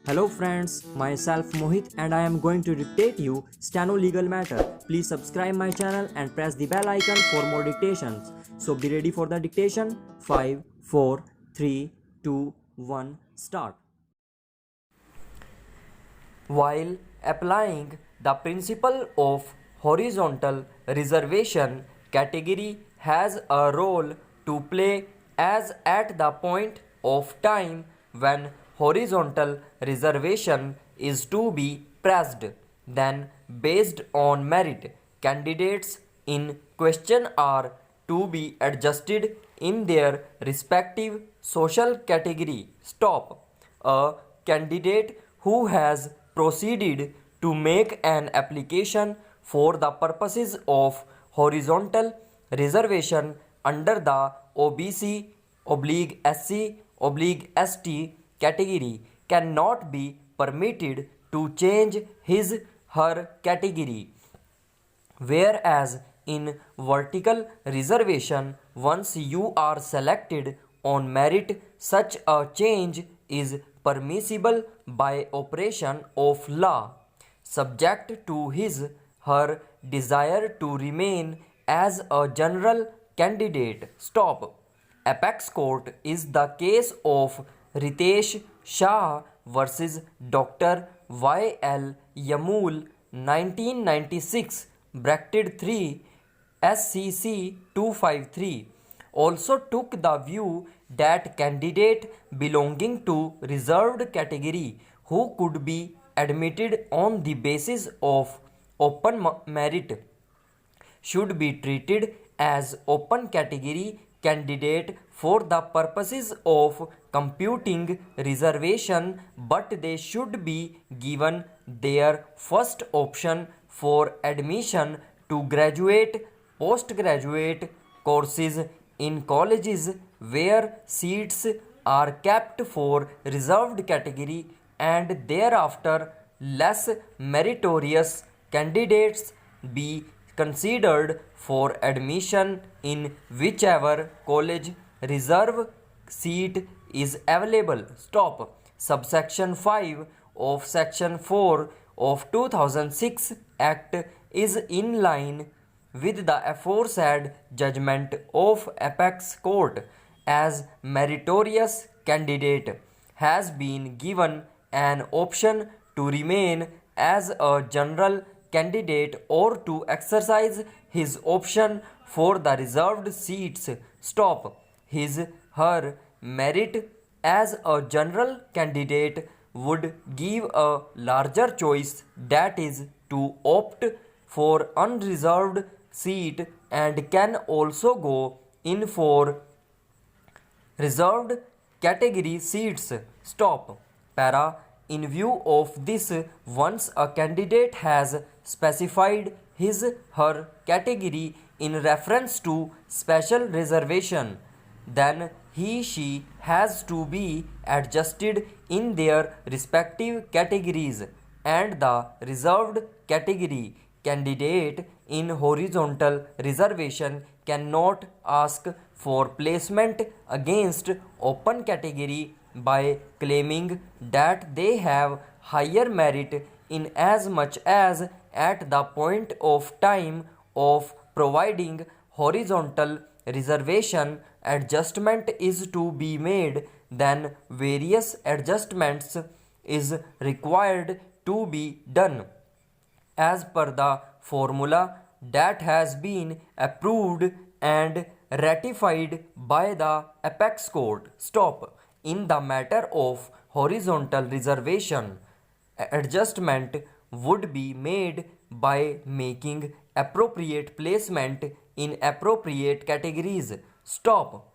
Hello friends, myself Mohit and I am going to dictate you Steno Legal Matter. Please subscribe my channel and press the bell icon for more dictations. So be ready for the dictation. 5, 4, 3, 2, 1, start. While applying the principle of horizontal reservation, category has a role to play as at the point of time when horizontal reservation is to be pressed, then based on merit, candidates in question are to be adjusted in their respective social category. Stop. A candidate who has proceeded to make an application for the purposes of horizontal reservation under the OBC SC ST category cannot be permitted to change his her category, whereas in vertical reservation, once you are selected on merit, such a change is permissible by operation of law, subject to his her desire to remain as a general candidate. Stop. Apex Court is the case of Ritesh Shah versus Dr. Y.L. Yamul 1996 bracketed 3 SCC 253 also took the view that candidate belonging to reserved category who could be admitted on the basis of open merit should be treated as open category candidate for the purposes of computing reservation, but they should be given their first option for admission to graduate postgraduate courses in colleges where seats are kept for reserved category, and thereafter less meritorious candidates be considered for admission in whichever college reserve seat is available. Stop. Subsection 5 of Section 4 of 2006 Act is in line with the aforesaid judgment of Apex Court, as meritorious candidate has been given an option to remain as a general candidate or to exercise his option for the reserved seats. Stop. His her merit as a general candidate would give a larger choice, that is to opt for unreserved seat, and can also go in for reserved category seats. Stop. Para. In view of this, once a candidate has specified his her category in reference to special reservation, then he/she has to be adjusted in their respective categories, and the reserved category candidate in horizontal reservation cannot ask for placement against open category by claiming that they have higher merit, in as much as at the point of time of providing horizontal reservation adjustment is to be made, then various adjustments is required to be done as per the formula that has been approved and ratified by the Apex Court. Stop. In the matter of horizontal reservation, adjustment would be made by making appropriate placement in appropriate categories. Stop.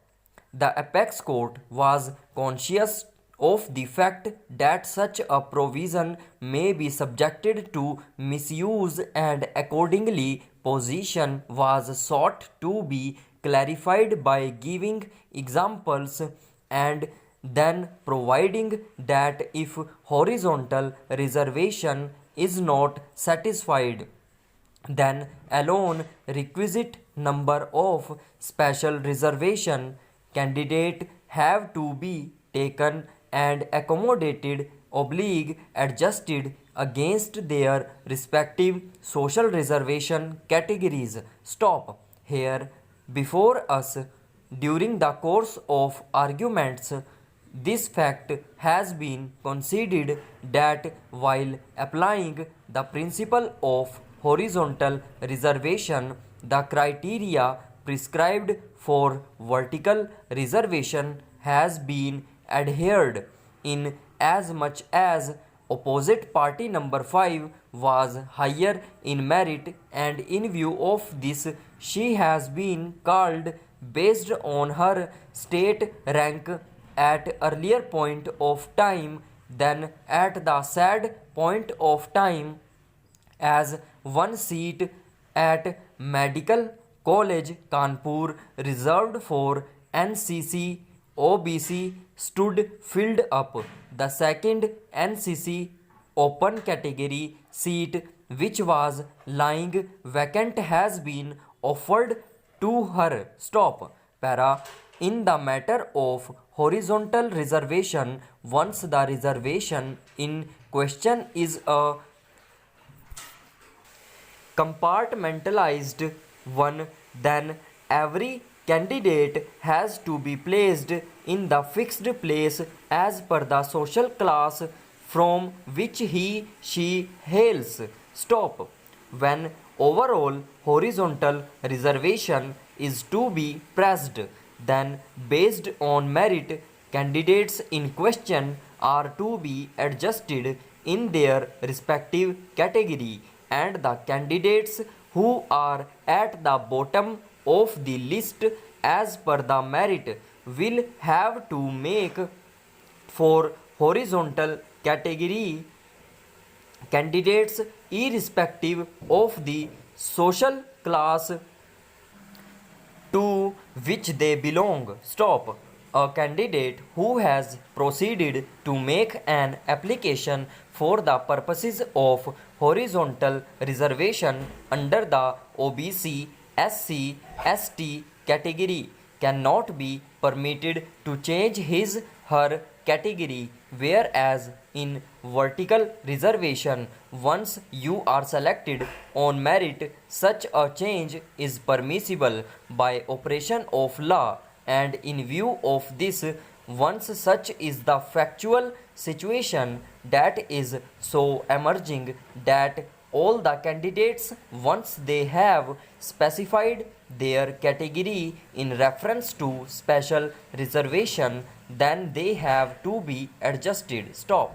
The Apex Court was conscious of the fact that such a provision may be subjected to misuse, and accordingly position was sought to be clarified by giving examples and then providing that if horizontal reservation is not satisfied, then alone requisite number of special reservation candidate have to be taken and accommodated oblique adjusted against their respective social reservation categories. Stop here. Before us, during the course of arguments, this fact has been conceded that while applying the principle of horizontal reservation, the criteria prescribed for vertical reservation has been adhered in as much as opposite party number 5 was higher in merit, and in view of this she has been called based on her state rank at earlier point of time than at the said point of time, as one seat at Medical College Kanpur reserved for NCC OBC stood filled up. The second NCC open category seat, which was lying vacant, has been offered to her. Stop. Para. In the matter of horizontal reservation, once the reservation in question is a compartmentalized one, then every candidate has to be placed in the fixed place as per the social class from which she hails. Stop. When overall horizontal reservation is to be pressed, then based on merit, candidates in question are to be adjusted in their respective category, and the candidates who are at the bottom of the list as per the merit will have to make for horizontal category candidates irrespective of the social class to which they belong. Stop. A candidate who has proceeded to make an application for the purposes of horizontal reservation under the OBC, SC, ST category cannot be permitted to change his her category, whereas in vertical reservation, once you are selected on merit, such a change is permissible by operation of law, and in view of this, once such is the factual situation that is so emerging that all the candidates, once they have specified their category in reference to special reservation, then they have to be adjusted. Stop.